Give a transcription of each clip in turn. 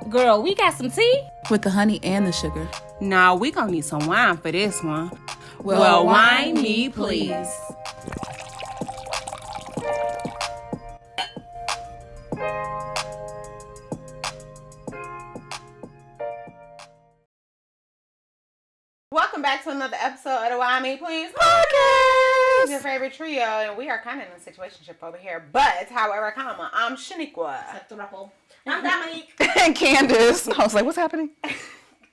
Girl, we got some tea? With the honey and the sugar. Nah, we gonna need some wine for this one. Well, wine me, please. Welcome back to another episode of the Wine Me Please podcast. Your favorite trio, and we are kind of in a situationship over here. But, however, I'm Shaniqua. I'm Dominique. And Candace. I was like, what's happening?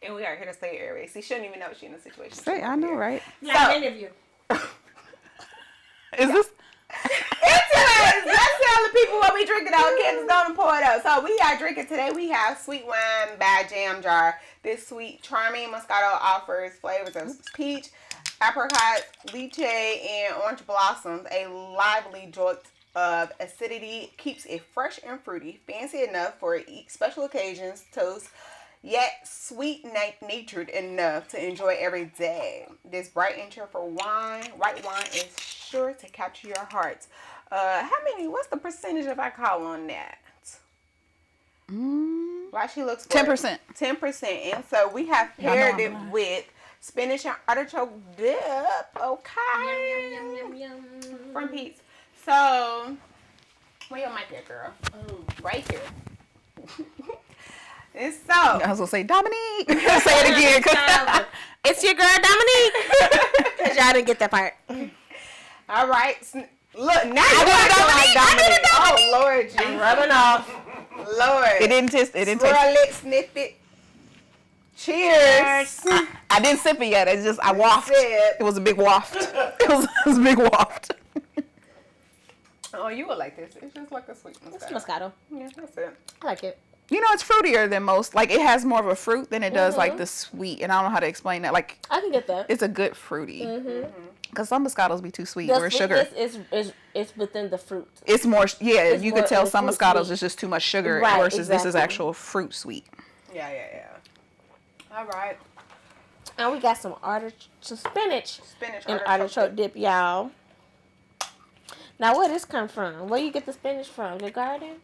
And we are here to stay here. See, she don't even know she's in a situation. Say, I know, here. right? Like an interview. Is this? Anyways, let's tell the people what we drinking out. Candace gonna pour it up. So we are drinking today. We have sweet wine by Jam Jar. This sweet, charming Moscato offers flavors of peach, apricot, lychee, and orange blossoms. A lively jolt of acidity keeps it fresh and fruity, fancy enough for special occasions, toast, yet sweet-natured enough to enjoy every day. This bright and cheerful white wine is sure to capture your heart. What's the percentage of alcohol on that? Why she looks 10%. 10%. And so we have paired it with spinach and artichoke dip. Okay. Yum. From Pete's. So, where your mic at, girl? Oh. Right here. And so, I was going to say, Dominique. Say it again. It's your girl, Dominique. Because y'all didn't get that part. all right. Look, now you like Dominique. Oh, Lord, Jesus. Rubbing off. Lord. It didn't taste. Swirl it, sniff it. Cheers. I didn't sip it yet. It's just, I wafted. Sip. It was a big waft. It was a big waft. Oh, you would like this. It's just like a sweet Moscato. It's Moscato. Yeah, that's it. I like it. You know, it's fruitier than most. Like, it has more of a fruit than it does, like, the sweet. And I don't know how to explain that. Like, I can get that. it's a good fruity. Because some Moscatos be too sweet. The Or sugar. is within the fruit. It's more, It's you more could tell of a some fruit Moscatos sweet. is just too much sugar Right, versus this is exactly. actual fruit sweet. Yeah. All right. And we got some spinach Spinach and artichoke dip, y'all. Now, where this come from? Where you get the spinach from? The garden?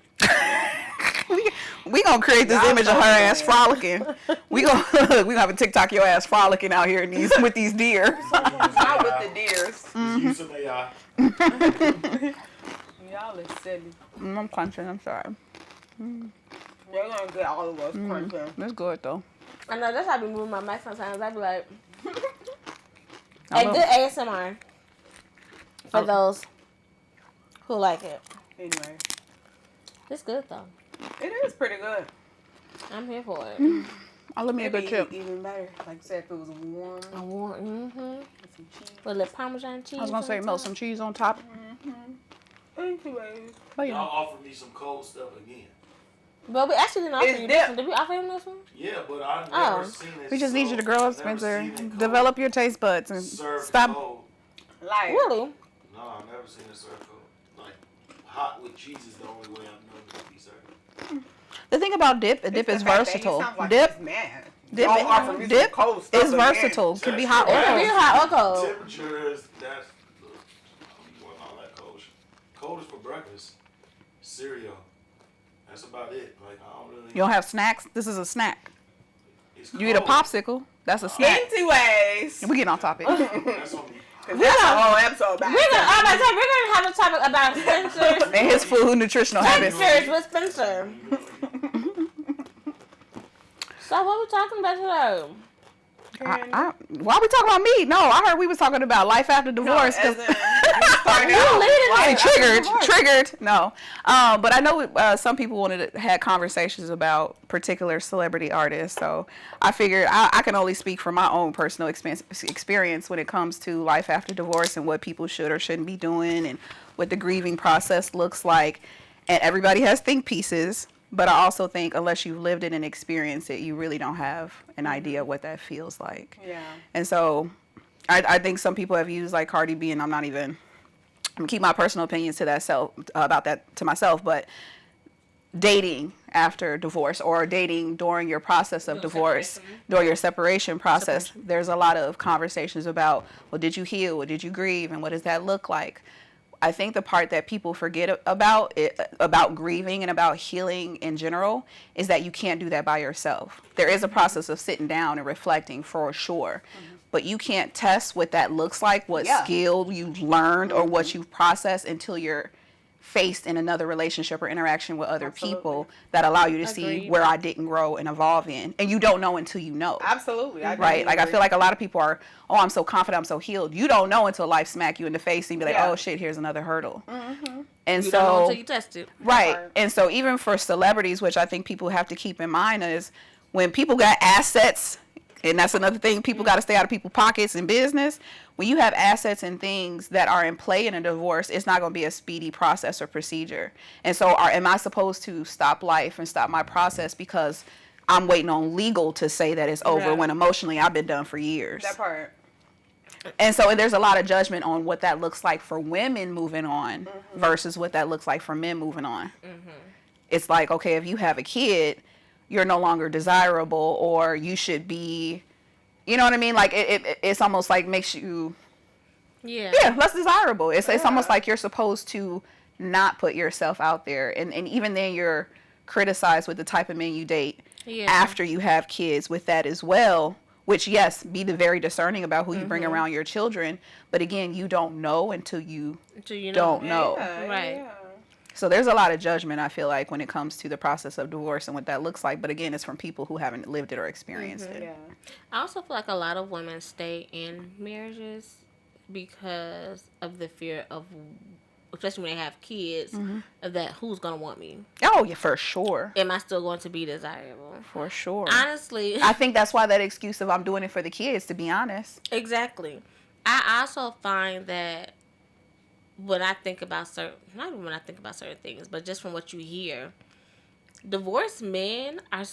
We gonna create this Y'all image of her so ass bad. frolicking. We gonna have a TikTok your ass frolicking out here with these deer. Not with the deers. Use some AI. Y'all is silly. I'm crunching. I'm sorry. They're gonna get all of us crunching. It's good though. I know, that's how I be moving my mic sometimes. I be like, I a know. good ASMR for those who like it. Anyway, It's good, though. it is pretty good. I'm here for it. I love me a good chip. Even better. Like I said, if it was warm I want, with some cheese. with a little Parmesan cheese. I was gonna say melt some cheese on top. Anyways, But you Y'all know, offered me some cold stuff again. But we actually didn't offer It's you dip. this one. Did we offer him this one? Yeah, but I've Oh. never seen it. we just need you to grow up, I've never Spencer. seen it cold. Develop your taste buds and Served stop. cold. like Really? No, I've never seen it served cold. Like hot with cheese is the only way I've known it to be served. The thing about dip, a dip is versatile. Dip Don't offer me some dip cold stuff is again. versatile. Can be hot It or can be cold. hot or cold. Temperatures, that's. You want all that cold shit. Cold is for breakfast. Cereal. That's about it. Like, I don't really. You don't have snacks. This is a snack. It's You eat a cold. popsicle. That's a snack. Anyways, We get on topic. That's on me. that's a whole episode about We're it. gonna have a topic about Spencer's And his food nutritional habits. Spencer's with Spencer. So what we talking about today? Why are we talking about me? No, I heard we was talking about life after divorce. As 'cause- in, you started out leading life Hey, after triggered. divorce. No. But I know some people had conversations about particular celebrity artists. So I figured I can only speak from my own personal experience when it comes to life after divorce and what people should or shouldn't be doing and what the grieving process looks like. And everybody has think pieces. But I also think unless you've lived it and experienced it, you really don't have an idea what that feels like. Yeah. And so I think some people have used like Cardi B, and I'm going to keep my personal opinions to about that to myself, but dating after divorce or dating during your process of divorce, during your separation process, there's a lot of conversations about, well, did you heal? Or did you grieve? And what does that look like? I think the part that people forget about about grieving and about healing in general is that you can't do that by yourself. There is a process of sitting down and reflecting for sure, but you can't test what that looks like, what skill you've learned or what you've processed until you're faced in another relationship or interaction with other people that allow you to see where I didn't grow and evolve in. And you don't know until you know. Absolutely. Right? Like, I feel like a lot of people are, oh, I'm so confident, I'm so healed. You don't know until life smack you in the face and be like, oh, shit, here's another hurdle. And You so, don't know until you test it. right. And so even for celebrities, which I think people have to keep in mind is when people got assets, and that's another thing, people got to stay out of people's pockets in business. When you have assets and things that are in play in a divorce, it's not going to be a speedy process or procedure. And so am I supposed to stop life and stop my process because I'm waiting on legal to say that it's over when emotionally I've been done for years? That part. And so there's a lot of judgment on what that looks like for women moving on versus what that looks like for men moving on. It's like, okay, if you have a kid, you're no longer desirable, or you should be, you know what I mean? Like it's almost like makes you less desirable. It's almost like you're supposed to not put yourself out there, and even then you're criticized with the type of men you date after you have kids with that as well. Which, yes, be very discerning about who you bring around your children, but again, you don't know until you don't know. Right. Yeah. So there's a lot of judgment, I feel like, when it comes to the process of divorce and what that looks like. But again, it's from people who haven't lived it or experienced it. Yeah. I also feel like a lot of women stay in marriages because of the fear of, especially when they have kids, of that who's going to want me. Oh, yeah, for sure. Am I still going to be desirable? For sure. Honestly. I think that's why that excuse of I'm doing it for the kids, to be honest. Exactly. I also find that when I think about not even when I think about certain things, but just from what you hear, divorced men are,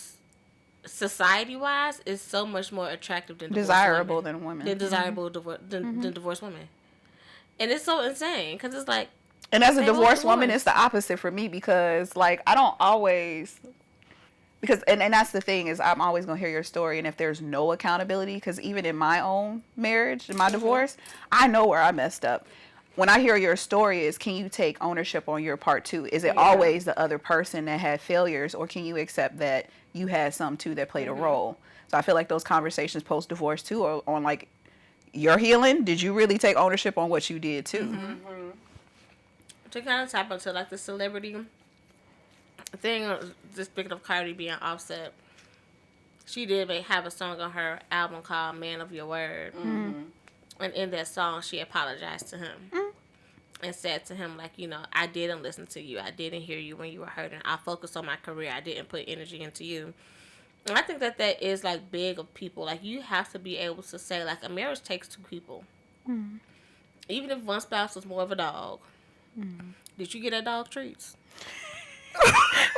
society-wise, is so much more attractive than Desirable women. than women. Than desirable than divorced women. And it's so insane, because it's like... And as a divorced woman, it's the opposite for me, because, like, I don't always... Because, and that's the thing, is I'm always going to hear your story, and if there's no accountability, because even in my own marriage, in my divorce, I know where I messed up. When I hear your story is, can you take ownership on your part too? Is it always the other person that had failures, or can you accept that you had some too that played a role? So I feel like those conversations post-divorce too are on, like, your healing. Did you really take ownership on what you did too? To kind of tap into, like, the celebrity thing, just speaking of Cardi being Offset, she did have a song on her album called Man of Your Word. And in that song, she apologized to him and said to him, like, you know, I didn't listen to you. I didn't hear you when you were hurting. I focused on my career. I didn't put energy into you. And I think that is, like, big of people. Like, you have to be able to say, like, a marriage takes two people. Even if one spouse was more of a dog. Did you get that dog treats?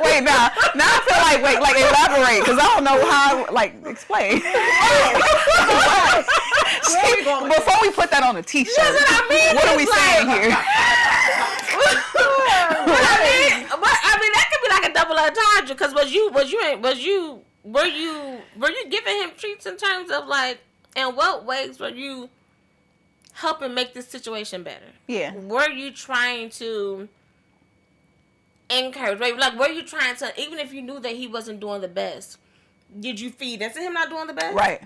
Wait, now I feel like elaborate, because I don't know how, like, explain. Before we put that on a t-shirt, what are we saying here? I mean, that could be like a double entendre, because were you giving him treats in terms of, like, in what ways were you helping make this situation better? Yeah. Were you trying to encourage? Like, were you trying to, even if you knew that he wasn't doing the best, did you feed into him not doing the best? Right.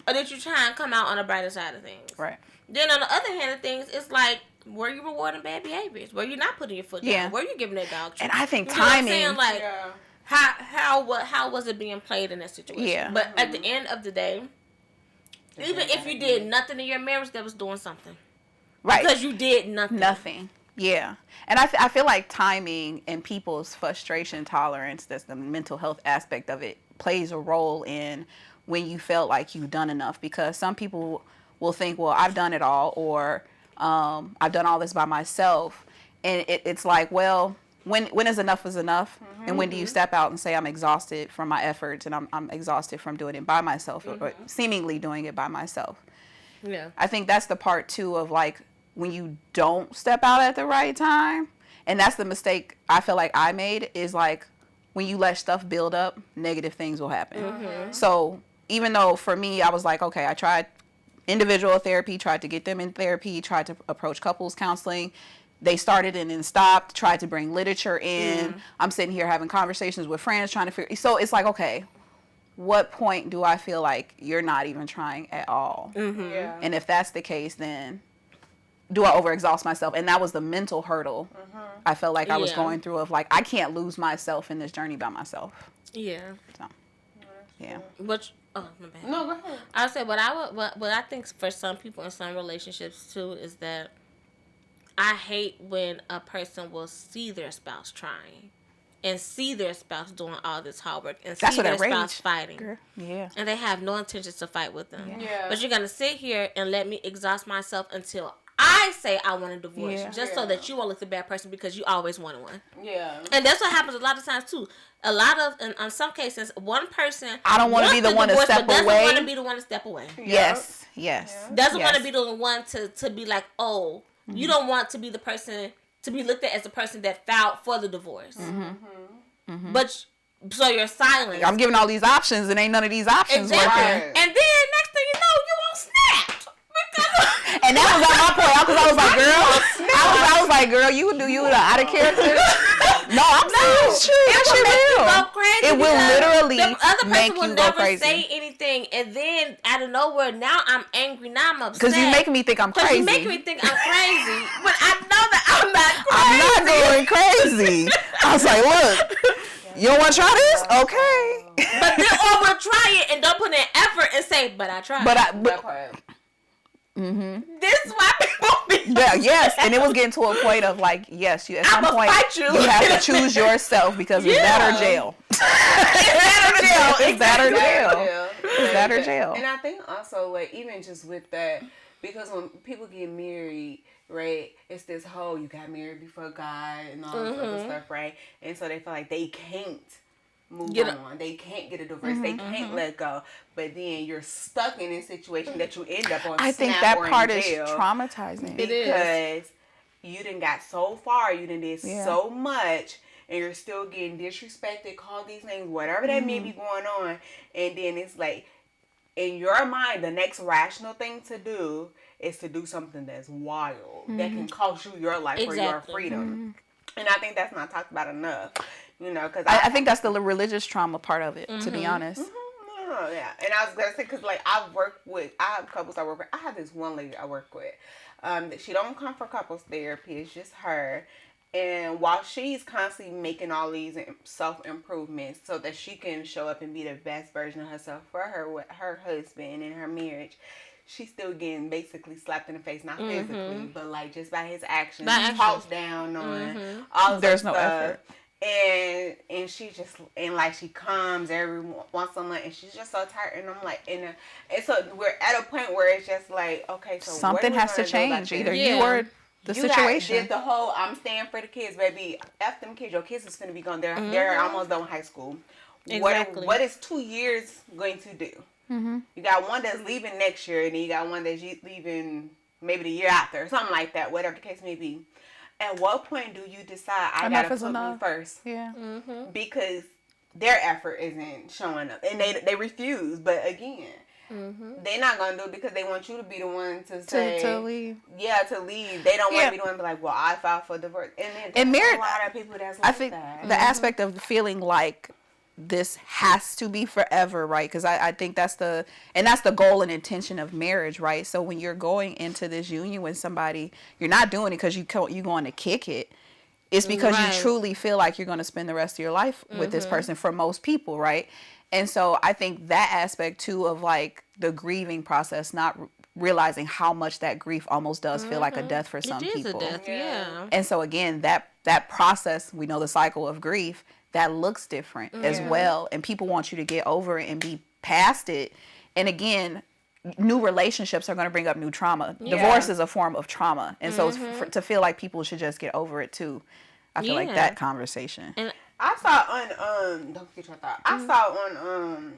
Or did you try and come out on the brighter side of things? Right. Then on the other hand of things, it's like, were you rewarding bad behaviors? Were you not putting your foot down? Were you giving that dog treat? And I think you know timing. What I'm saying? Like, how was it being played in that situation? Yeah. But at the end of the day, even if you did nothing in your marriage, that was doing something. Right. Because you did nothing. Nothing. Yeah. And I feel like timing and people's frustration tolerance, that's the mental health aspect of it, plays a role in when you felt like you've done enough. Because some people will think, well, I've done it all, or I've done all this by myself. And it's like, well, when is enough enough? And when do you step out and say, I'm exhausted from my efforts, and I'm exhausted from doing it by myself, or seemingly doing it by myself. Yeah. I think that's the part too of, like, when you don't step out at the right time. And that's the mistake I feel like I made, is like, when you let stuff build up, negative things will happen. So even though for me, I was like, okay, I tried individual therapy, tried to get them in therapy, tried to approach couples counseling, they started and then stopped, tried to bring literature in. I'm sitting here having conversations with friends trying to figure. So it's like, okay, what point do I feel like you're not even trying at all? Yeah. And if that's the case, then do I overexhaust myself? And that was the mental hurdle I felt like I was going through of like, I can't lose myself in this journey by myself. Yeah. So, yeah. Which, oh, my bad. No, go ahead. I said what I think for some people in some relationships too is that I hate when a person will see their spouse trying and see their spouse doing all this hard work and That's see what their that rage, spouse fighting. girl. Yeah. And they have no intentions to fight with them. Yeah. But you're going to sit here and let me exhaust myself until I say I want a divorce just so that you won't look the bad person because you always wanted one. Yeah. And that's what happens a lot of times too. A lot of, in some cases, one person I don't want to be the one to divorce, step but doesn't away. want to be the one to step away. Yes. Yes. Doesn't want to be the one to be like, oh, you don't want to be the person to be looked at as the person that filed for the divorce. But so you're silent. I'm giving all these options and ain't none of these options Exactly. working. And then next thing you know, you won't snap. And that was at my point because I was like, girl, I was like, girl, you do you out of character? No, I'm saying it's true. That shit real. Go crazy It will because literally the other make person will you go never crazy. say anything, and then out of nowhere, now I'm angry. Now I'm upset. Because you making me think I'm Because crazy. you make me think I'm crazy, but I know that I'm not crazy. I'm not going crazy. I was like, look, you don't want to try this? Okay. But then, or we'll try it and don't put in effort and say, but I tried. That part. This is why people be. Yeah, yes, and it was getting to a point of like, yes, you at some I'ma point fight you. have to choose yourself because it's that or jail. It's that or jail. It's that or jail. Yeah. It's that or jail. And I think also, like, even just with that, because when people get married, right, it's this whole, you got married before God and all this other stuff, right? And so they feel like they can't move on. They can't get a divorce. They can't let go. But then you're stuck in a situation that you end up on I think SNAP that or in part is jail traumatizing. It is. because you done got so far, you done did so much, and you're still getting disrespected, called these names, whatever that may be going on. And then it's like, in your mind, the next rational thing to do is to do something that's wild, that can cost you your life or your freedom. And I think that's not talked about enough, you know, because I think that's the religious trauma part of it, to be honest. yeah. And I was gonna say, because like I have couples I work with. I have this one lady I work with. She don't come for couples therapy. It's just her. And while she's constantly making all these self improvements so that she can show up and be the best version of herself for her husband in her marriage, she's still getting basically slapped in the face, not physically, but like just by his actions. Talks down on all this There's no stuff. effort. And she just, and like she comes every once a month and she's just so tired, and I'm like, and so we're at a point where it's just like, okay, so Something has to change. Either you or the you situation. did the whole I'm staying for the kids, baby. F them kids. Your kids is finna be gone. They're almost done with high school. Exactly. What is 2 years going to do? You got one that's leaving next year, and then you got one that's leaving maybe the year after, or something like that. Whatever the case may be. At what point do you decide I gotta put me first? Yeah. Because their effort isn't showing up, and they refuse. But again, they're not gonna do it because they want you to be the one to say To leave. Yeah, to leave. They don't want to be the one to be like, well, I filed for divorce. And marriage, a lot of people that's like I think that. the aspect of feeling like this has to be forever, right? Because I think that's the goal and intention of marriage, right? So when you're going into this union with somebody, you're not doing it because you going to kick it. It's because you truly feel like you're going to spend the rest of your life with this person, for most people, right? And so I think that aspect too of like the grieving process, not realizing how much that grief almost does feel like a death for some people. It is a death, yeah. And so again, that process, we know the cycle of grief, that looks different as well. And people want you to get over it and be past it. And again, new relationships are going to bring up new trauma. Divorce is a form of trauma. And so to feel like people should just get over it too. I feel like that conversation. And I saw on don't forget your thought. I saw on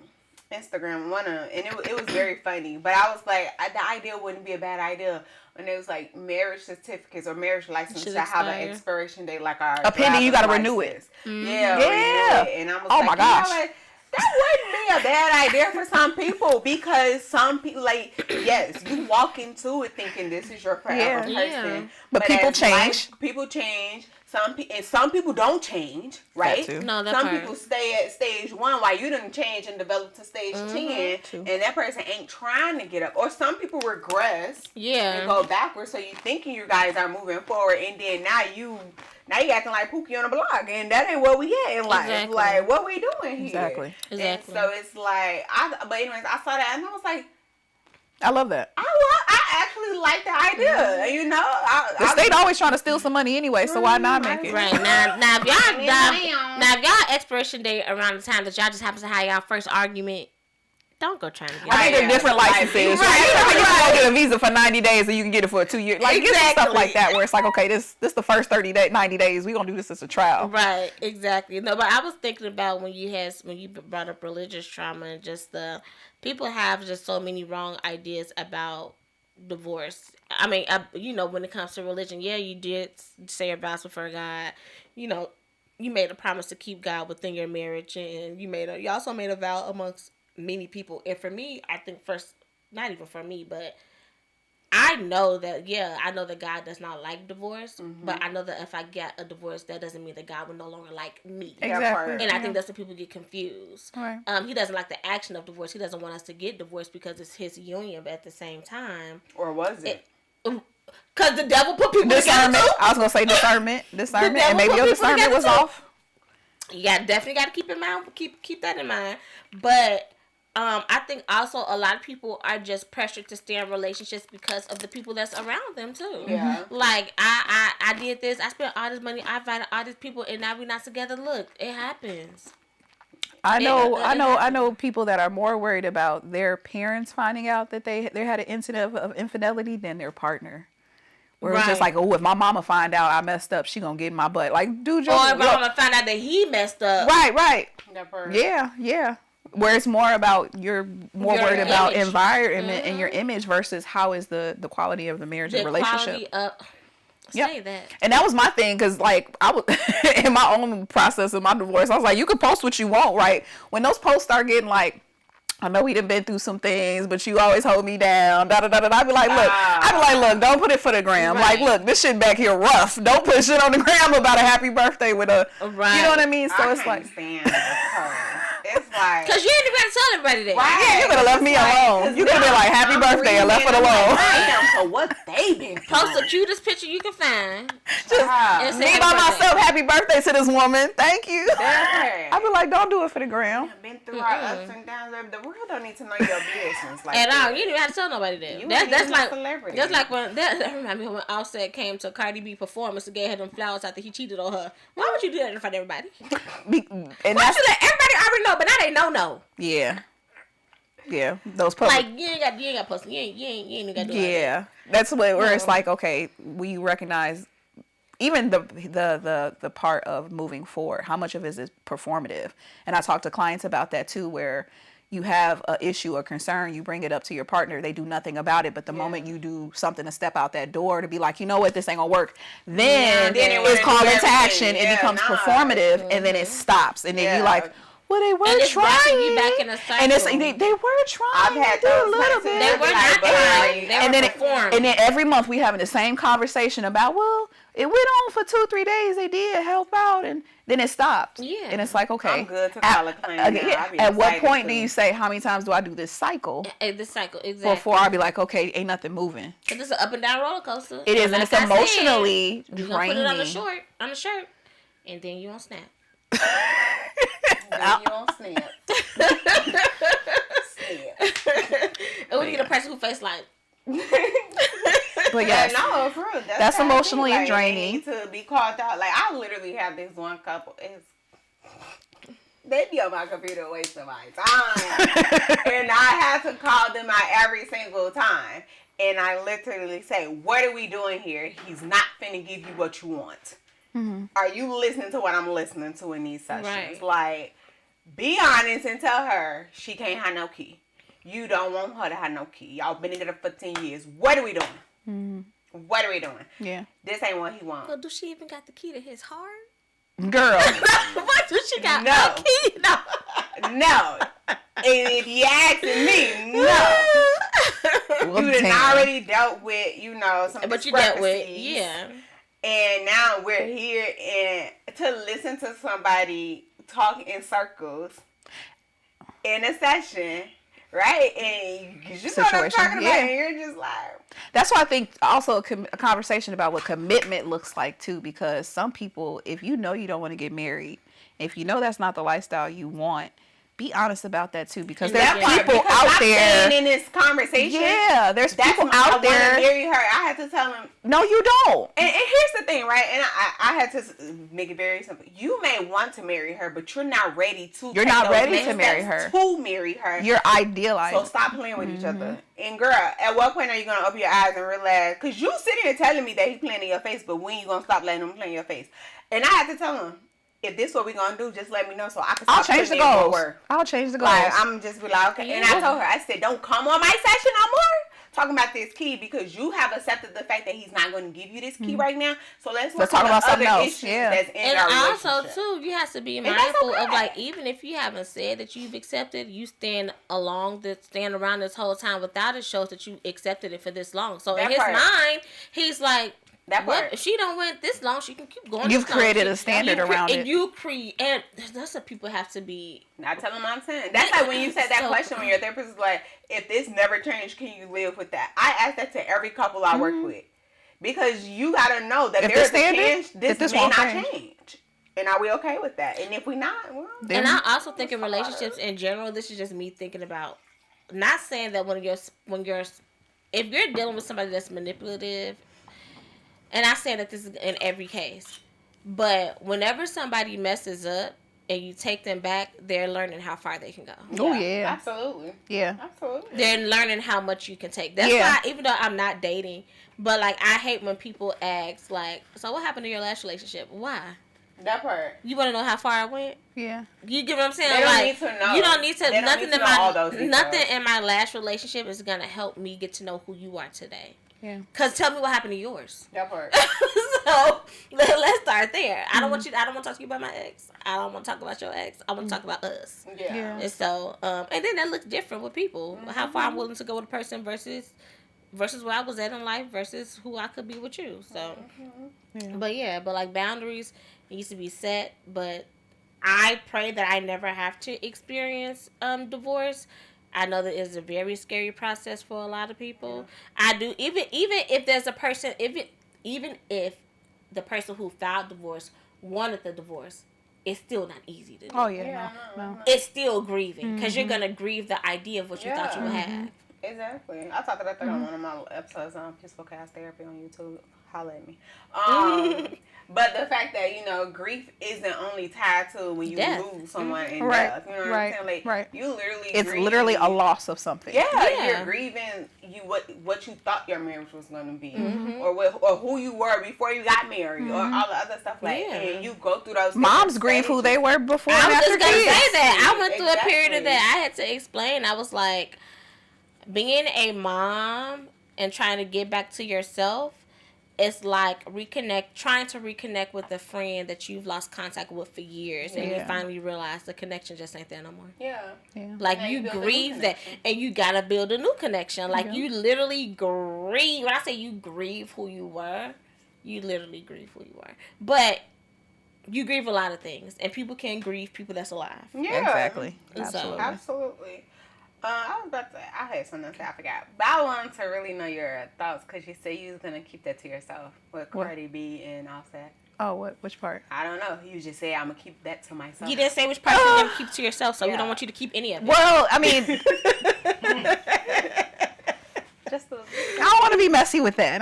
Instagram and it was very funny. But I was like, the idea wouldn't be a bad idea. And it was like marriage certificates or marriage licenses that have an expiration date, like our pending, you got to renew it. Yeah. Yeah. And I was Oh like, my gosh. You know, like, That wouldn't be a bad idea for some people, because some people, like, yes, you walk into it thinking this is your forever person. Yeah. But people as change. People change. Some people don't change, right? That too. No, that Some part. people stay at stage 1 while you didn't change and develop to stage 10, True. and that person ain't trying to get up. Or some people regress Yeah. and go backwards, so you thinking you guys are moving forward, and then now you acting like Pookie on the block, and that ain't what we at in life. Exactly. Like, what we doing here? Exactly. Exactly. And so it's like, but anyways, I saw that and I was like, I love that. I actually like the idea. You know, The state always trying to steal some money anyway, so why not make it? Right now, if y'all expiration date around the time that y'all just happen to have y'all first argument, don't go trying to get. I think they're different licenses. Right. You can go get a visa for 90 days and you can get it for 2 years. Like, get some stuff like that where it's like, okay, this the first 90 days. We gonna do this as a trial. Right, exactly. No, but I was thinking about when you brought up religious trauma, and just the people have just so many wrong ideas about divorce. I mean, when it comes to religion, yeah, you did say your vows before God. You know, you made a promise to keep God within your marriage, and you also made a vow amongst many people. And for me, I think not even for me, but I know that God does not like divorce, but I know that if I get a divorce, that doesn't mean that God will no longer like me. Exactly. And I think that's when people get confused. Right. He doesn't like the action of divorce. He doesn't want us to get divorced because it's his union, but at the same time, or was it? Because the devil put people Discernment. together too. I was gonna say discernment, and maybe your discernment was off. You definitely got to keep in mind, keep that in mind. But I think also a lot of people are just pressured to stay in relationships because of the people that's around them too. Yeah. Like I did this, I spent all this money, I invited all these people, and now we're not together. Look, it happens. I know people that are more worried about their parents finding out that they had an incident of infidelity than their partner. Where it's just like, oh, if my mama find out I messed up, she gonna get in my butt. Like, dude, or if my mama find out that he messed up. Right. That part. Yeah. Where it's more about you're more Your worried about image. environment and your image versus how is the quality of the marriage and relationship. Say that. And that was my thing, because like I was in my own process of my divorce, I was like, you can post what you want, right? When those posts start getting like, I know we done been through some things, but you always hold me down. I'd be like, look, don't put it for the gram. Right. Like, look, this shit back here rough. Don't put shit on the gram about a happy birthday with a, right. You know what I mean? So I it's like, stand with her. It's like, because you ain't even got to tell everybody that. Right. yeah, you could have left me alone. You could have been like, happy birthday, and left it alone. Damn, so what they been through? Post the cutest picture you can find. Just me by myself, happy birthday to this woman. Thank you. That's I'd be like, don't do it for the gram. been through our ups and downs. The world don't need to know your business like At that. all. You didn't even have to tell nobody that. You That's ain't even like a celebrity. That's like that reminds me when Offset came to Cardi B performance and gave her them flowers after he cheated on her. Why would you do that in front of everybody? And Why that's you let everybody already know, but now they know. yeah. Those public. Like you ain't got post. You ain't even got to do it. Yeah, that's where it's like, okay, we recognize even the part of moving forward. How much of it is performative? And I talk to clients about that too, where you have an issue or concern, you bring it up to your partner, they do nothing about it, but the moment you do something to step out that door to be like, you know what, this ain't gonna work, then it's called into action. It becomes performative, and then it stops, and then you like, well, they were and trying. You back in a cycle. And it's they were trying. I've had to do a those little places. bit. They were not trying. They were performing. And then every month we having the same conversation about, well, it went on for 2-3 days. They did help out, and then it stopped. Yeah. And it's like, okay. I'm good to call a claim now. At what point do you say, how many times do I do this cycle? This cycle, exactly. Before I be like, okay, ain't nothing moving. It's an up and down roller coaster. It is, and like it's emotionally you draining. Put it on the shirt, and then you on Snap. Then you on Snap. And we get a person who face like. But yes, no, for real, that's how emotionally like, draining. They need to be called out. Like, I literally have this one couple. They be on my computer wasting my time, and I have to call them out every single time. And I literally say, "What are we doing here? He's not finna give you what you want. Mm-hmm. Are you listening to what I'm listening to in these sessions? Right. Like, be honest and tell her she can't have no key. You don't want her to have no key. Y'all been together for 10 years. What are we doing? Mm-hmm. What are we doing? Yeah. This ain't what he wants. Well, do she even got the key to his heart? Girl. What do she got? No. A key? No. No. If you asking me, no. Well, You done damn. already dealt with, some But you dealt with, discrepancies. yeah. And now we're here and to listen to somebody talk in circles in a session, right? And you know what I'm Situation, talking about, yeah. and you're just like, That's why I think also a conversation about what commitment looks like too, because some people, if you know you don't want to get married, if you know that's not the lifestyle you want, be honest about that too, because there's that part, people because out I'm there. saying in this conversation, Yeah, there's that's people when I out there. want to marry her. I had to tell him. No, you don't. And here's the thing, right? And I had to make it very simple. You may want to marry her, but you're not ready to. You're take not those ready next to marry steps her. To marry her. You're idealizing. So stop playing with each other. And girl, at what point are you gonna open your eyes and realize? Because you sitting here telling me that he's playing in your face, but when you gonna stop letting him play in your face? And I had to tell him, if this what we gonna do, just let me know so I can. I'll stop change the putting in more goals. work. I'll change the goals. Like I'm just be like, okay. And I told her, I said, don't come on my session no more talking about this key because you have accepted the fact that he's not going to give you this key right now. So let's Let's talk about something other else. issues Yeah. that's in And our also, relationship. too, you have to be that's mindful of, okay. like, even if you haven't said that you've accepted, you stand around this whole time without it shows that you accepted it for this long. So That in his part. mind, he's like, That what? part. If she don't went this long, she can keep going. You've this long. created a standard around it. And you create, and that's what people have to be. Not telling them I'm saying. That's like when you said that So- question when your therapist is like, if this never changed, can you live with that? I ask that to every couple I work with. Because you got to know that If there's the standard- a chance if this this may won't not change. change. And are we okay with that? And if we not, well, And I also think in relationships in general, this is just me thinking about, not saying that if you're dealing with somebody that's manipulative, and I say that this is in every case, but whenever somebody messes up and you take them back, they're learning how far they can go. Oh, yeah. Absolutely. Yeah. Absolutely. They're learning how much you can take. That's Yeah. why, even though I'm not dating, but like I hate when people ask, like, so what happened to your last relationship? Why? That part. You want to know how far I went? Yeah. You get what I'm saying? They don't Like, need to know. you don't need to. They don't Nothing need to in know all those my details. nothing in my last relationship is gonna help me get to know who you are today. Yeah. Cause tell me what happened to yours. That part. So let's start there. I don't want to talk to you about my ex. I don't want to talk about your ex. I want to talk about us. Yeah. Yeah. And so, and then that looks different with people. How far I'm willing to go with a person versus where I was at in life versus who I could be with you. So, but like boundaries needs to be set. But I pray that I never have to experience divorce. I know that it's a very scary process for a lot of people. I do even if there's a person even if the person who filed divorce wanted the divorce, it's still not easy to do. Oh, yeah. No. It's still grieving because you're gonna grieve the idea of what you thought you would have. Exactly. I talked about that on one of my episodes on Peaceful Chaos Therapy on YouTube. Holla at me. But the fact that, grief isn't only tied to when you Death. lose someone in Right. death. You know what Right. I'm saying? Like, Right. you literally It's grieve. literally a loss of something. Yeah, you're grieving what you thought your marriage was going to be, or who you were before you got married, or all the other stuff and you go through those. Moms different grieve who stages. they were before I and was after just gonna kids. say that. I went through a period of Exactly. that. I had to explain. I was like, being a mom and trying to get back to yourself, it's like trying to reconnect with a friend that you've lost contact with for years, and you Yeah. finally realize the connection just ain't there no more. Yeah. Like Now you you build a new grieve that, connection. and you gotta build a new connection. Like Yeah. you literally grieve. When I say you grieve who you were, you literally grieve who you were. But you grieve a lot of things, and people can grieve people that's alive. Yeah. Exactly. So- Absolutely. Absolutely. I was about to. I had something to say. I forgot. But I wanted to really know your thoughts because you said you was gonna keep that to yourself with What? Cardi B and Offset. Oh, which part? I don't know. You just said I'm gonna keep that to myself. You didn't say which part you're gonna keep to yourself, so we Yeah. don't want you to keep any of it. Well, I mean, Just a, I don't want to be messy with that.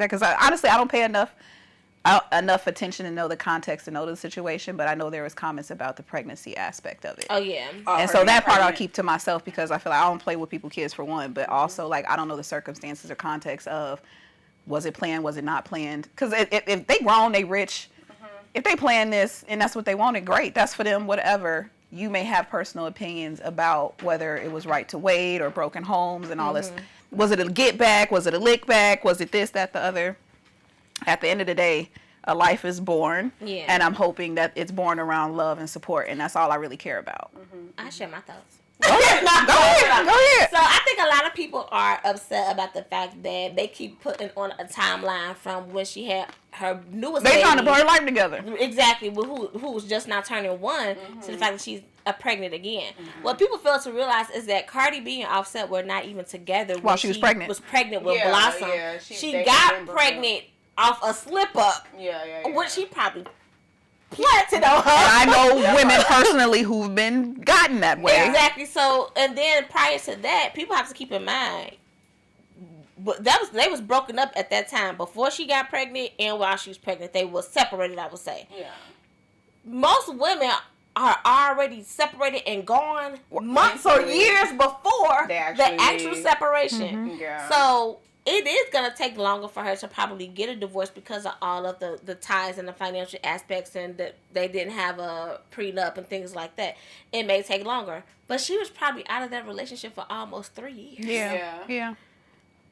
Because honestly, I don't pay enough attention to know the context to know the situation. But I know there was comments about the pregnancy aspect of it. Oh yeah. And so that part I'll keep to myself because I feel like I don't play with people's kids for one, but also like I don't know the circumstances or context of was it planned, was it not planned? Because if they grown, they rich. If they plan this and that's what they wanted, great. That's for them, whatever. You may have personal opinions about whether it was right to wait or broken homes and all this. Was it a get back? Was it a lick back? Was it this, that, the other? At the end of the day, a life is born. Yeah. And I'm hoping that it's born around love and support, and that's all I really care about. I share my thoughts. Go ahead. So I think a lot of people are upset about the fact that they keep putting on a timeline from when she had her newest They baby. trying to put her life together. Exactly, who's just now turning one, to the fact that she's pregnant again. What people fail to realize is that Cardi B and Offset were not even together While she was pregnant. Was pregnant with Blossom. Yeah, she got pregnant off a slip up, which she probably planted on her. And I know women personally who've been gotten that way. Exactly. So, and then prior to that, people have to keep in mind, but they was broken up at that time before she got pregnant and while she was pregnant. They were separated, I would say. Yeah. Most women are already separated and gone months or years before the actual separation. Yeah. So it is going to take longer for her to probably get a divorce because of all of the ties and the financial aspects, and that they didn't have a prenup and things like that. It may take longer. But she was probably out of that relationship for almost 3 years. Yeah.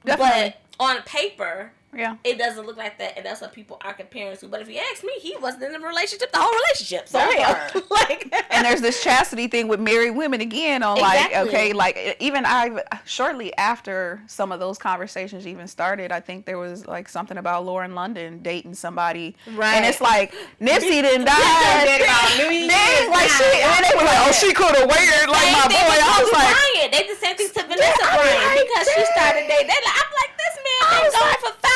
Definitely. But on paper, Yeah. it doesn't look like that, and that's what people are comparing to. But if you ask me, he wasn't in a relationship the whole relationship. So That hell, like, And there's this chastity thing with married women again on Exactly. like, okay, like even shortly after some of those conversations even started, I think there was like something about Lauren London dating somebody. Right. And it's like, Nipsey didn't die. Dang, like and they were like, oh, she could have waited like my boy. I was like, Bryant. They did the same thing to Vanessa Bryant because she started dating. I'm like, this man been gone for 5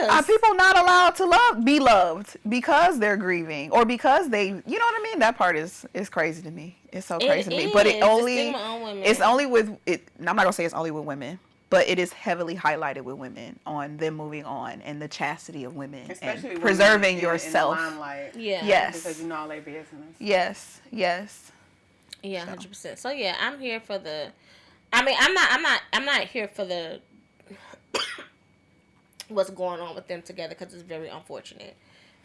years. are people not allowed to be loved because they're grieving or because they, you know what I mean? That part is crazy to me. It's so crazy to me. But it the only, stigma on women. it's only with it. I'm not gonna say it's only with women, but it is heavily highlighted with women on them moving on and the chastity of women, Especially and women preserving in yourself. the limelight. Yeah. Yes. Because you know all their business. Yes. Yeah, 100%. So yeah, I'm here for the. I mean, I'm not here for the. What's going on with them together, because it's very unfortunate.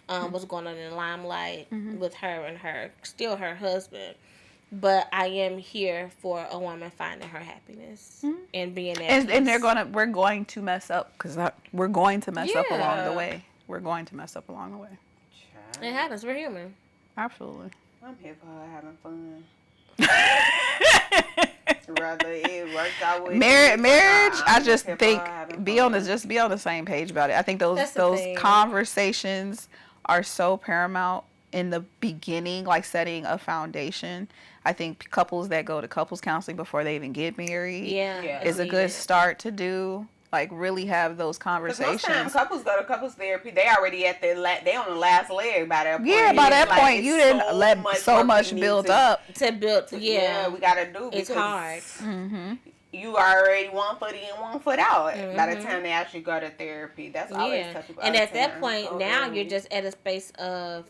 What's going on in the limelight with her and still her husband. But I am here for a woman finding her happiness and being at peace. And we're going to mess up because we're going to mess up along the Yeah. way. We're going to mess up along the way. It happens. We're human. Absolutely. I'm here for her having fun. Rather it works out with Marriage, I just here for think her having be fun. on the same page about it. I think That's the those thing. conversations are so paramount in the beginning, like setting a foundation. I think couples that go to couples counseling before they even get married Yeah. is a good start to do. Like really have those Because most conversations. times couples go to couples therapy, they already at they on the last leg by that point. Yeah, by that Like, point it's you didn't let so work much we need build to- up. To build. Yeah. we gotta do It's because hard. you already 1 foot in, 1 foot out. By the time they actually go to therapy, that's always Yeah. tell people. And all at the that time, point, go now there. you're just at a space of.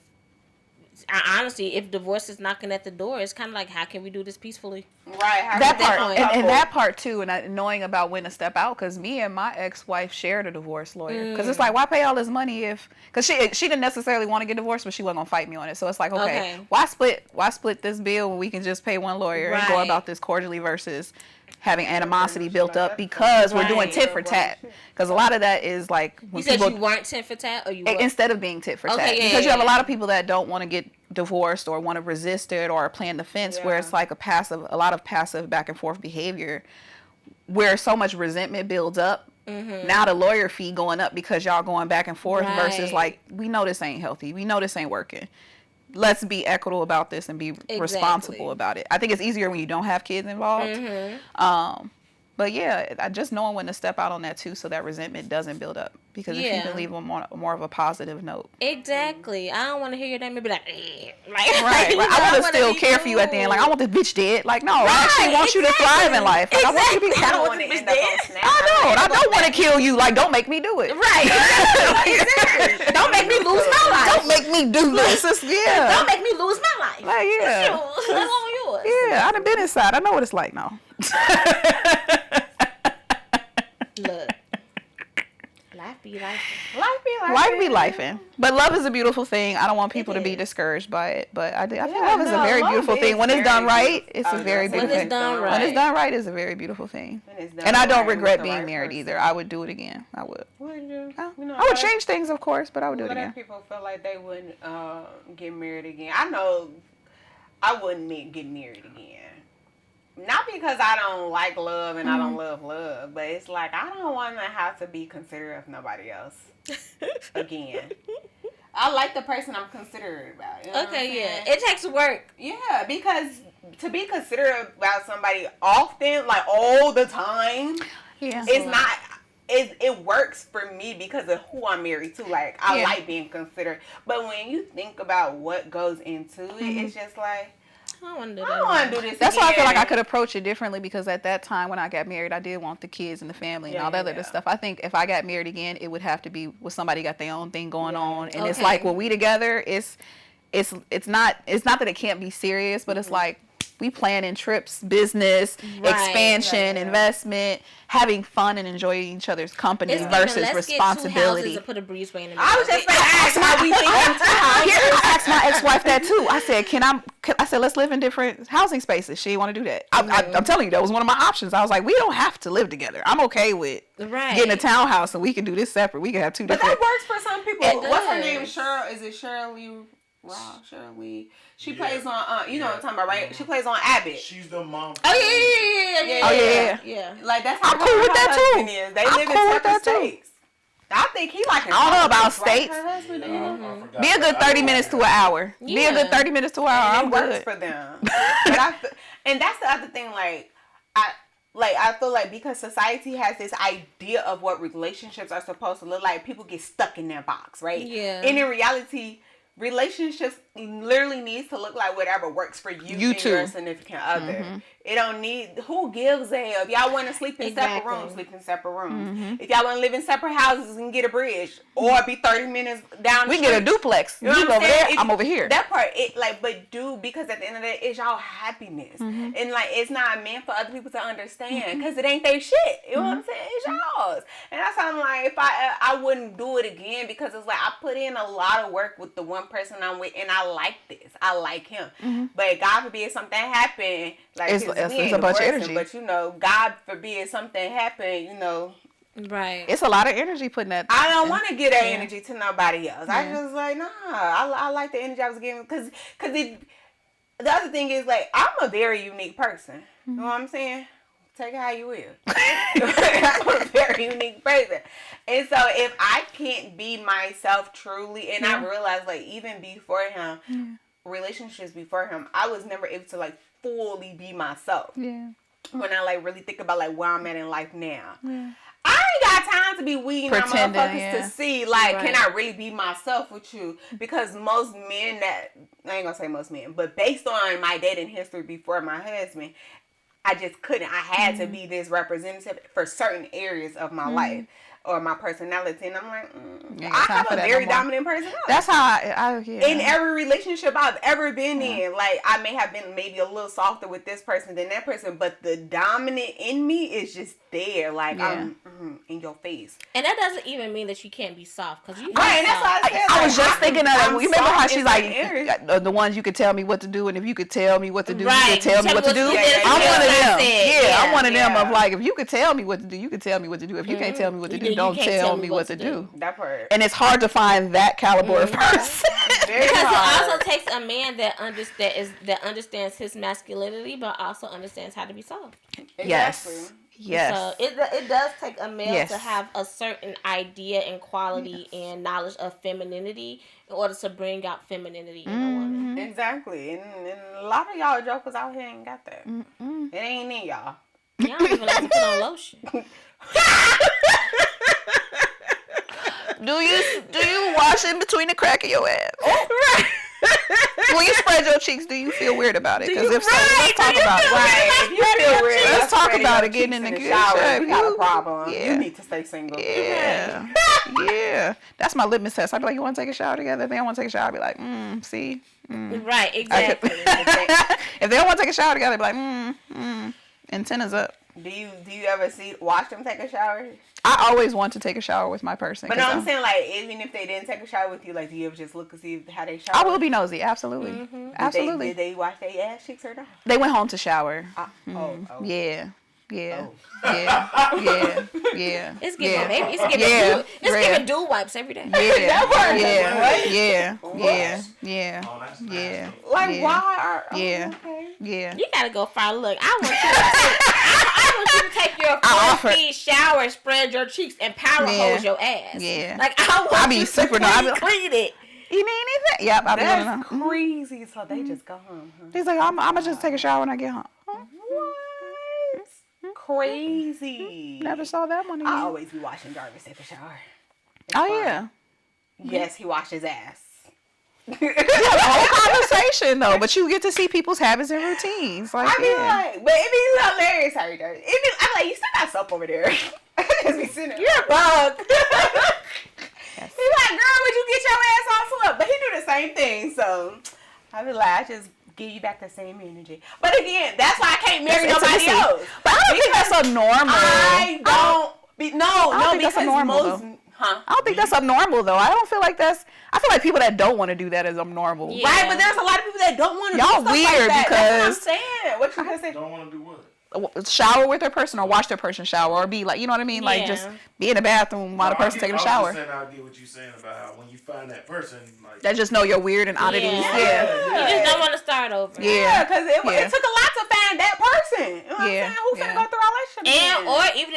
Honestly, if divorce is knocking at the door, it's kind of like, how can we do this peacefully? right. How That can part, point. and that part too, and knowing about when to step out, because me and my ex-wife shared a divorce lawyer. Because it's like, why pay all this money if? Because she didn't necessarily want to get divorced, but she wasn't gonna fight me on it. So it's like, okay. Why split this bill when we can just pay one lawyer and go Right. about this cordially versus having animosity built up because we're doing Right. tit for tat. Because a lot of that is like when You said people you weren't tit for tat, or you were? instead of being tit for tat, Okay, yeah, because you have a yeah. lot of people that don't want to get divorced or want to resist it or playing the fence, where it's like a lot of passive back and forth behavior, where so much resentment builds up. Now the lawyer fee going up because y'all going back and forth versus Right. like, we know this ain't healthy, we know this ain't working. Let's be equitable about this and be responsible about it. I think it's easier when you don't have kids involved. But yeah, just knowing when to step out on that too, so that resentment doesn't build up. Because if you can leave on more of a positive note. Exactly. I don't want to hear your name and be like, Right. you know, I want to wanna still be care for you at the end. Like, I want this bitch dead. Like, no, I actually want you to exactly. thrive in life. Like, I want you to be. I don't want to end up on Snap. I don't want to kill you. Like, don't make me do it. Right. Exactly. Don't make me lose my life. Don't make me do this. Don't make me lose my life. Like, yeah. Shoot, that's all yours. Yeah, I done been inside. I know what it's like now. Look, Life be life. Life be lifing. But love is a beautiful thing. I don't want people to be discouraged by it. But I think love is a very beautiful thing. When it's done right, it's a very beautiful thing. When it's done right, it's a very beautiful thing. And I don't regret being married either. I would do it again. I would. Would you? I would change things, of course, but I would do it again. People feel like they wouldn't get married again. I know I wouldn't get married again. Not because I don't like love and I don't love love, but it's like I don't want to have to be considerate of nobody else again. I like the person I'm considerate about. You know Okay, yeah. It takes work. Yeah, because to be considerate about somebody often, like all the time, it's not. It works for me because of who I'm married to. Like, I like being considerate. But when you think about what goes into it, it's just like, I don't want to do this. That's why I feel like I could approach it differently, because at that time when I got married, I did want the kids and the family and all that other stuff. I think if I got married again, it would have to be with somebody got their own thing going on. And it's like when we together, it's not that it can't be serious, but it's like we planning trips, business, expansion, investment, having fun and enjoying each other's company versus responsibility. Get 2 houses and put a breezeway in the I was just going to ask how we think I asked my ex-wife that too. I said, I said, let's live in different housing spaces. She didn't want to do that. I'm telling you, that was one of my options. I was like, we don't have to live together. I'm okay with getting a townhouse and we can do this separate. We can have 2 different. But that works for some people. What's her name? Cheryl? Is it Shirley? Wow, Shirley. She plays on, you know what I'm talking about, right? She plays on Abbott. She's the mom. Yeah. Like, that's how I'm cool with that too. Is. They live in separate states. I think he like. I don't know about states. Be a good 30 minutes to an hour. Yeah. Be a good 30 minutes to an hour. It works for them. And that's the other thing. I feel like because society has this idea of what relationships are supposed to look like, people get stuck in their box, right? Yeah. And in reality, relationships literally needs to look like whatever works for you and your significant other. It don't need, who gives a hell? If y'all want to sleep in separate rooms, sleep in separate rooms. If y'all want to live in separate houses and get a bridge or be 30 minutes down the street. We get a duplex. You over there, I'm over here. That part, because at the end of the day, it's y'all happiness. And like, it's not meant for other people to understand because it ain't their shit. You know what I'm saying? It's y'all's. And that's how I'm like, if I wouldn't do it again, because it's like, I put in a lot of work with the one person I'm with and I like this. I like him. But God forbid something happen, like it's a bunch of energy. But you know, God forbid something happen, you know. Right. It's a lot of energy putting that. I don't want to give that energy to nobody else. I just like, nah. I like the energy I was giving because the other thing is like, I'm a very unique person. You know what I'm saying? Take it how you will. I'm a very unique person. And so if I can't be myself truly, and I realized like even before him, relationships before him, I was never able to like fully be myself. Yeah. When I like really think about like where I'm at in life now. Yeah. I ain't got time to be weeding my motherfuckers to see like, can I really be myself with you? Because most men I ain't gonna say most men, but based on my dating history before my husband, I just couldn't. I had to be this representative for certain areas of my life or my personality. And I'm like, I have a very dominant personality. That's how I in every relationship I've ever been in, like I may have been maybe a little softer with this person than that person, but the dominant in me is just there. Like I'm in your face. And that doesn't even mean that you can't be soft, because you right. And that's why I said. I was just thinking of that. You remember how she's like the ones you could tell me what to do, and if you could tell me what to do, you could tell me what to do. I'm one of them. I'm one of them of like, if you could tell me what to do, you could tell me what to do. If you can't tell me what to do, don't tell me what to do. That part. And it's hard to find that caliber of person. Because it also takes a man that understands his masculinity, but also understands how to be soft. Yes. Yes. So it does take a male to have a certain idea and quality and knowledge of femininity in order to bring out femininity in a woman. Exactly. And a lot of y'all jokers out here ain't got that. It ain't in y'all. Y'all don't even like to put on lotion. Do you wash in between the crack of your ass? Right. When you spread your cheeks, do you feel weird about it? Because if so, let's talk about it. Right. If you feel weird, let's talk about it. Getting in the good shower. We got a problem. You need to stay single. Yeah. Yeah. That's my litmus test. I'd be like, you want to take a shower together? If they don't want to take a shower, I'd be like, see? Right, exactly. If they don't want to take a shower together, I'd be like, antennas up. Do you ever watch them take a shower? I always want to take a shower with my person. But no, I'm saying, like, even if they didn't take a shower with you, like, do you ever just look and see how they shower? I will be nosy, absolutely. Mm-hmm. Absolutely. Did they wash their ass cheeks or not? They went home to shower. Oh. Yeah. Yeah. Oh. Yeah. Yeah. Yeah. It's giving yeah. baby. It's giving Yeah. giving dew wipes every day. Yeah. What? Yeah. What? Yeah. Oh, that's Yeah. nasty. Like, Yeah. why are... Oh, Yeah. okay. Yeah. You gotta go find. Look, I want you to take your offer- 4-feet shower, spread your cheeks, and power hose your ass. Yeah. Like I want I be you super to clean it. You need anything? Yep. I be That's on them. crazy. So they just go home, huh? He's like, I'm gonna just take a shower when I get home. What? Crazy. Never saw that one. I Again. always be watching Jarvis take a shower. It's Oh fun. yeah. Yes, he washed his ass. The whole conversation though, but you get to see people's habits and routines. Like, I be yeah. like, but it be hilarious. Sorry, Jarvis. I'm like, you still got soap over there. I just be sitting there. You're a bug. Yes. He's like, girl, would you get your ass all swept? But he do the same thing, so I be like, I just give you back the same energy. But again, that's why I can't marry That's nobody intimacy. else. But I don't think that's abnormal. I don't. don't think Because that's abnormal, most, though. huh? I don't think that's abnormal though. I don't feel like that's. I feel like people that don't want to do that is abnormal. Yeah. Right, but there's a lot of people that don't want to do Y'all stuff weird like that. because- That's what I'm saying. What you gonna say? Don't want to do what? Shower with their person or watch their person shower or be like, you know what I mean? Like Yeah. just be in the bathroom while the person's taking a shower. I get what you're saying about how when you find that person, like That just know you're weird and oddities. Yeah. Yeah. You just don't want to start over. Yeah. Because it took a lot to find that person. You know what I'm Yeah. saying? Who's gonna Yeah. go through all that shit? And or even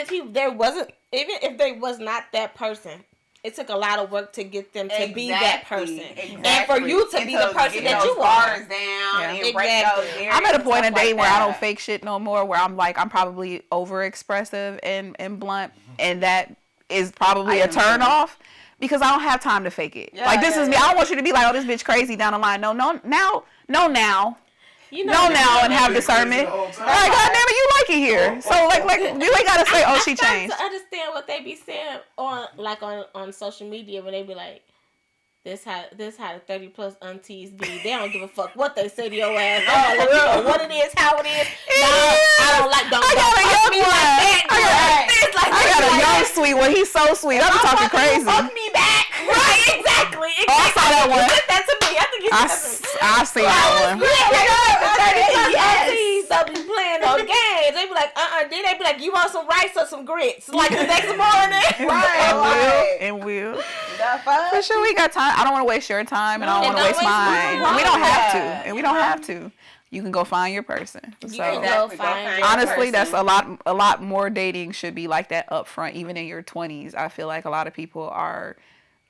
if they was not that person, it took a lot of work to get them to be that person, and for you to be the person that you are. Down Yeah. and break Exactly. those I'm at a point in stuff day like where I that. don't fake shit no more, where I'm like, I'm probably over expressive and blunt, and that is probably I a am turn too. off because I don't have time to fake it. Yeah, like this yeah, is me. yeah. I don't want you to be like, oh, this bitch crazy down the line. No, now. You No, now, and have Been crazy discernment. the whole time. Like, goddamn it, you like it here. So, like, you ain't gotta say, oh, she I start changed. to understand what they be saying on social media when they be like, this how the 30+ aunties be. They don't give a fuck what they say to your ass. They don't let you know what it is, how it is. No, I don't like. Don't I got a fuck young me one. like that. I got- This, like, I this, got a like young that. sweet one. He's so sweet. I'm talking crazy. Fuck me back. Right, exactly. Oh, I saw that one. You said that to me. I think you said that to me. I see that one. Aunties don't be playing no games. They be like, then they be like, you want some rice or some grits? Like the next morning. Right. And will. The fuck? For sure, we got time. I don't want to waste your time, and I don't And want to waste don't waste mine. mine. We don't have to, Yeah. and we don't have to. You can go find your person. You So can Exactly. go find Go your honestly, person. that's a lot more dating should be like that up front, even in your 20s. I feel like a lot of people are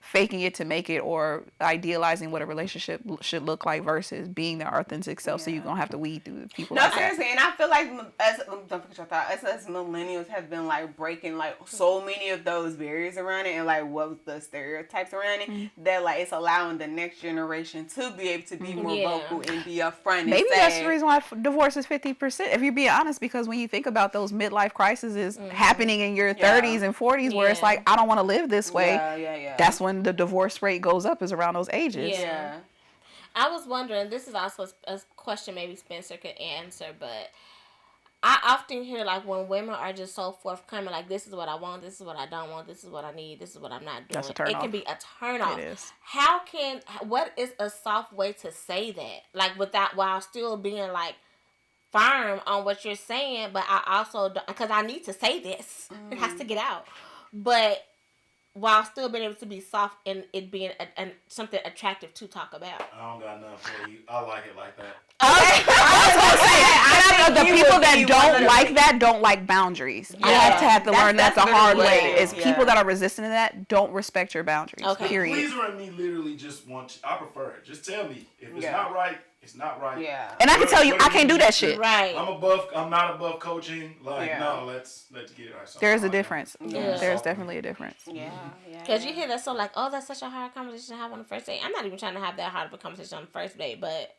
faking it to make it or idealizing what a relationship should look like versus being their authentic self. So you're gonna have to weed through the people. No, like that. seriously, and I feel like don't forget your thought. Us as millennials have been like breaking like so many of those barriers around it, and like what the stereotypes around it, that like it's allowing the next generation to be able to be more Yeah. vocal and be upfront. And Maybe say, that's the reason why divorce is 50%. If you're being honest, because when you think about those midlife crises is happening in your 30s and 40s, where it's Yeah. like, I don't want to live this way. Yeah. That's when the divorce rate goes up, is around those ages. Yeah. I was wondering, this is also a question maybe Spencer could answer, but I often hear like when women are just so forthcoming, like this is what I want, this is what I don't want, this is what I need, this is what I'm not doing. That's a turn it off. can be a turn off. It is. What is a soft way to say that? Like without, while still being like firm on what you're saying, but I also, because I need to say this, it has to get out. But while still being able to be soft and it being something attractive to talk about. I don't got nothing for you. I like it like that. The you people would that be one don't of the- like that don't like boundaries. I Yeah. have to learn that That's the hard literally way. what it Is is, people yeah. that are resistant to that don't respect your boundaries. Okay. Period. Pleaser and me literally just want. I prefer it. Just tell me if it's Yeah. not right. It's not right. Yeah. And I can tell you, What I do can't do need that to shit. Right. I'm not above coaching. Like Yeah. no, let's get it right. There's a difference. Yeah. There's definitely a difference. Yeah. Because you hear that so like, oh, that's such a hard conversation to have on the first date. I'm not even trying to have that hard of a conversation on the first date, but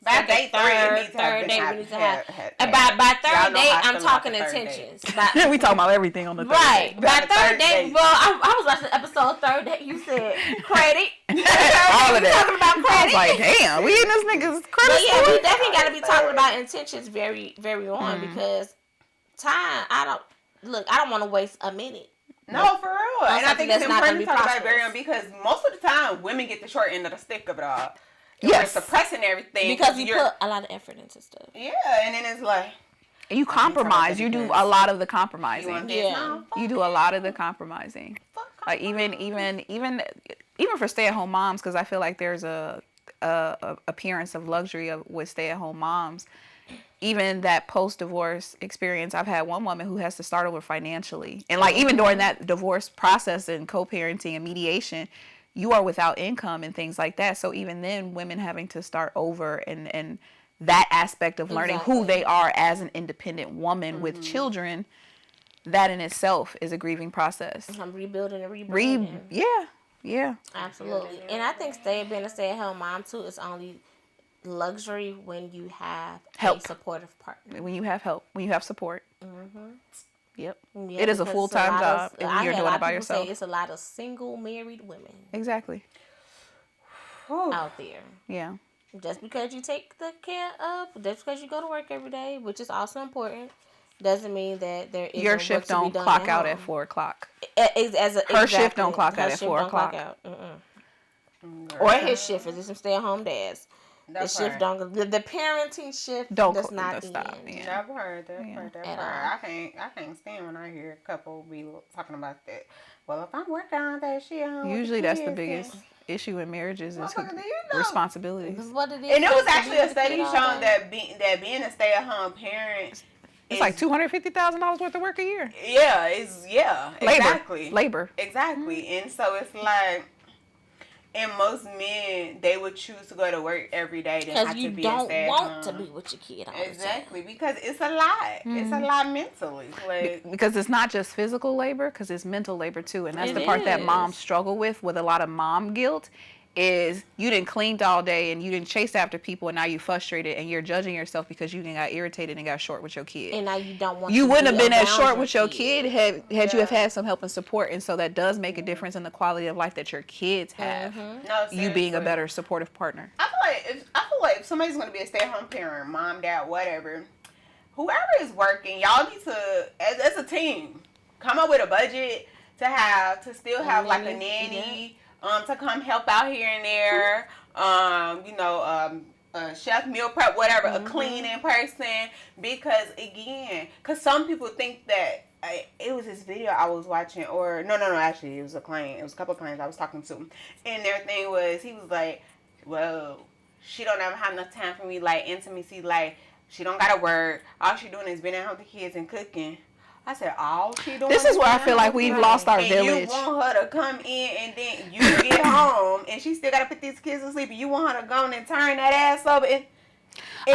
By second, day three, it needs to have third been date, had- we need to had- have. had- And by Y'all third know date, how I I'm feel about talking the third date. intentions. We talking about everything on the third Right. date. By the third third date, date. well, I was watching the episode third date. You said credit. All of that. Talking about I was credit. like, damn, we in this nigga's credit But yeah, score? we definitely got to be talking about intentions very, very on because time, I don't want to waste a minute. No, for real. And I think it's important to talk about it prosperous. because most of the time, women get the short end of the stick of it all. And Yes. we're suppressing everything. Because you put a lot of effort into stuff. Yeah, and then it's like... And you compromise. You do a lot of the compromising. Yeah. You do a lot of the compromising. Like even for stay-at-home moms, because I feel like there's a appearance of luxury with stay-at-home moms. Even that post-divorce experience, I've had one woman who has to start over financially, and like even during that divorce process and co-parenting and mediation, you are without income and things like that. So even then, women having to start over and that aspect of learning who they are as an independent woman with children, that in itself is a grieving process. I'm rebuilding and rebuilding. Yeah. Absolutely. And I think being a stay-at-home mom, too, is only luxury when you have Help. a supportive partner. When you have help, when you have support. Yep. Yeah, It is a because full-time it's job of- if I you're hear a doing lot it of by people say yourself. it's a lot of single married women Exactly. out there. Yeah. Just because you take the care of, just because you go to work every day, which is also important, doesn't mean that there isn't Your work shift to be don't done clock at out home. at 4 o'clock. Her shift don't clock out at 4 o'clock. Or his shift is some stay-at-home dads. That's the shift right. don't. The parenting shift Don't does not end. stop. Yeah. That part. At I can't stand when I hear a couple be talking about that. Well, if I'm working on that shit, Usually that's the biggest issue in marriages is Motherfucker, do you know? responsibility. This is what it is. And it was to actually be a study kid all showing day. that being a stay-at-home parent It's like $250,000 worth of work a year. Labor. Exactly. And so it's like, and most men, they would choose to go to work every day than Because have you to be don't a stay-at-home. want to be with your kid all the time. Exactly, because it's a lot. It's a lot mentally. Like, Because it's not just physical labor, because it's mental labor too. And that's It the part that is. moms struggle with a lot of mom guilt, is you didn't cleaned all day and you didn't chase after people and now you frustrated and you're judging yourself because you didn't got irritated and got short with your kid. And now you don't want You to wouldn't have be been as around short with your kid had you have Yeah. had some help and support. And so that does make a difference in the quality of life that your kids have. no, You being a seriously. better supportive partner. I feel like if somebody's gonna be a stay-at-home parent, mom, dad, whatever, whoever is working, y'all need to, as a team, come up with a budget to still have like a nanny, to come help out here and there, chef, meal prep, whatever, a cleaning person, because some people think that. It was this video I was watching, or no, actually, it was a client. It was a couple of clients I was talking to, and their thing was, he was like, well, she don't ever have enough time for me, like, intimacy, like, she don't gotta work, all she doing is being at home with the kids and cooking. I said, all she doing This is where I feel like we've lost our and village. you want her to come in and then you get home and she still gotta put these kids to sleep and you want her to go and turn that ass over and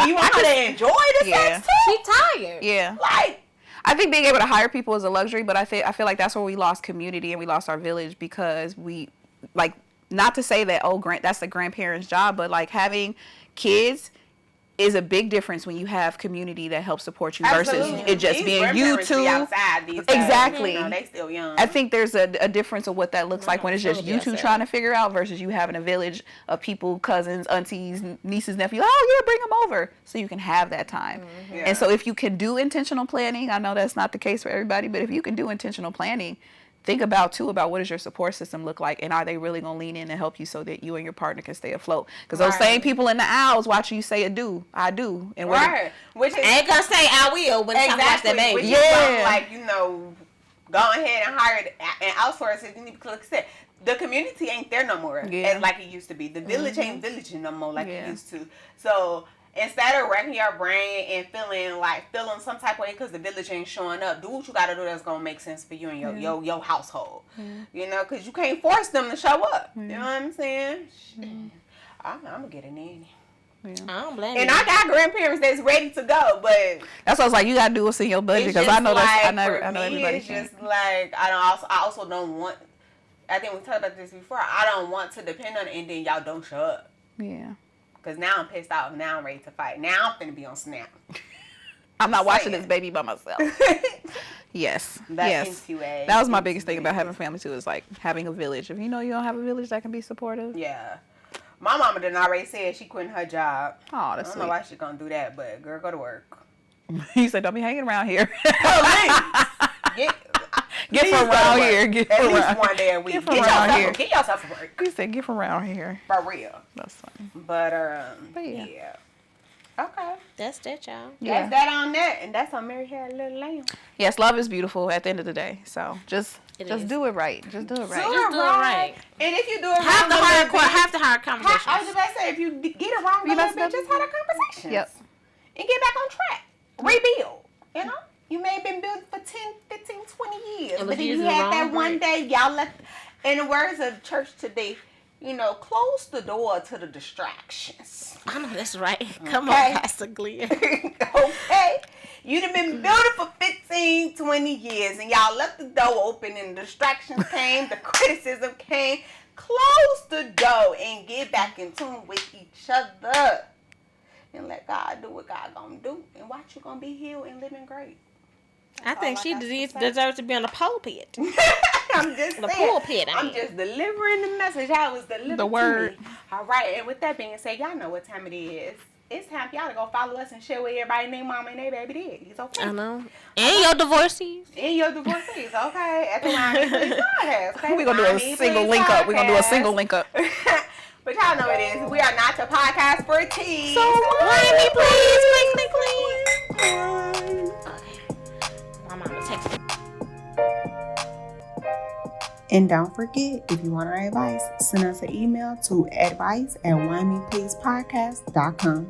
you want her to enjoy the sex too? She tired. Yeah. Like, I think being able to hire people is a luxury, but I feel like that's where we lost community and we lost our village, because we, like, not to say that, that's the grandparents' job, but like having kids is a big difference when you have community that helps support you versus absolutely. it just These being you grandparents be two. outside these days. Exactly. You know, they still young. I think there's a difference of what that looks like when it's just you two outside. trying to figure out versus you having a village of people, cousins, aunties, nieces, nephews. Oh yeah, bring them over so you can have that time. Yeah. And so if you can do intentional planning, I know that's not the case for everybody, but if you can do intentional planning, think about what does your support system look like, and are they really going to lean in and help you so that you and your partner can stay afloat? Because those same people in the aisles watching you say I do, and Right. Which is I ain't gonna say I will when it's time to watch that baby. Which is Yeah. something like, go ahead and hire and outsource it. You need to, like I said, the community ain't there no more as like it used to be. The village ain't villaging no more like it used to. So instead of wrecking your brain and feeling some type of way because the village ain't showing up, do what you gotta do that's gonna make sense for you and your household. You know, because you can't force them to show up. You know what I'm saying? I'm gonna get a nanny. I don't blame And you. I got grandparents that's ready to go, but that's why I was like, you got to do what's in your budget, it's because just I know like, I know for me, everybody it's can't. just like I also don't want. I think we talked about this before. I don't want to depend on it, and then y'all don't show up. Yeah. Cause now I'm pissed off. Now I'm ready to fight. Now I'm finna be on Snap. I'm not watching Saying. this baby by myself. Yes. That Yes. NQA. That was my biggest thing about having family too, is like having a village. If you know you don't have a village that can be supportive. Yeah. My mama done already said she quitting her job. Oh, I that's don't sweet. know why she gonna do that, but girl, go to work. He said, don't be hanging around here. Get from around here. Get at from least around. one day a week. Get from around here. Get yourself a break. He said, get from around here. For real. That's funny. But yeah. yeah. Okay. That's that, y'all. Yeah. That's that on that, and that's on Mary Had a Little Lamb. Yes, love is beautiful at the end of the day. So just It just is. do it right. Just do it right. Just do it right. And if you do it Have the wrong, hard conversations. I was about to say, if you get it wrong, You a little messed bit, up. just have a conversation. Yep. And get back on track. Rebuild. You know? You may have been building for 10, 15, 20 years. And But then using you the had wrong that one brick. day, y'all left, in the words of church today, close the door to the distractions. I know that's right. Come Okay. on, Pastor Glenn. Okay? You'd have been building for 15, 20 years, and y'all left the door open, and the distractions came, the criticism came. Close the door and get back in tune with each other. And let God do what God gonna do. And watch you gonna be healed and living great. I think she deserves to be on the pulpit. I'm just The saying. pulpit, I I'm mean. just delivering the message. I was delivering The word. to me. All right, and with that being said, y'all know what time it is. It's time for y'all to go follow us and share with everybody their mama and their baby daddies, okay? I know. And your divorcees. And your divorcees, okay? At the Wine Me Please podcast, okay? We're gonna do a single link up. We're gonna do a single link up. But y'all know it is. We are not the podcast for tea. So Wine me, please. Please. Okay. My mama texted. And don't forget, if you want our advice, send us an email to advice@winemepleasepodcast.com.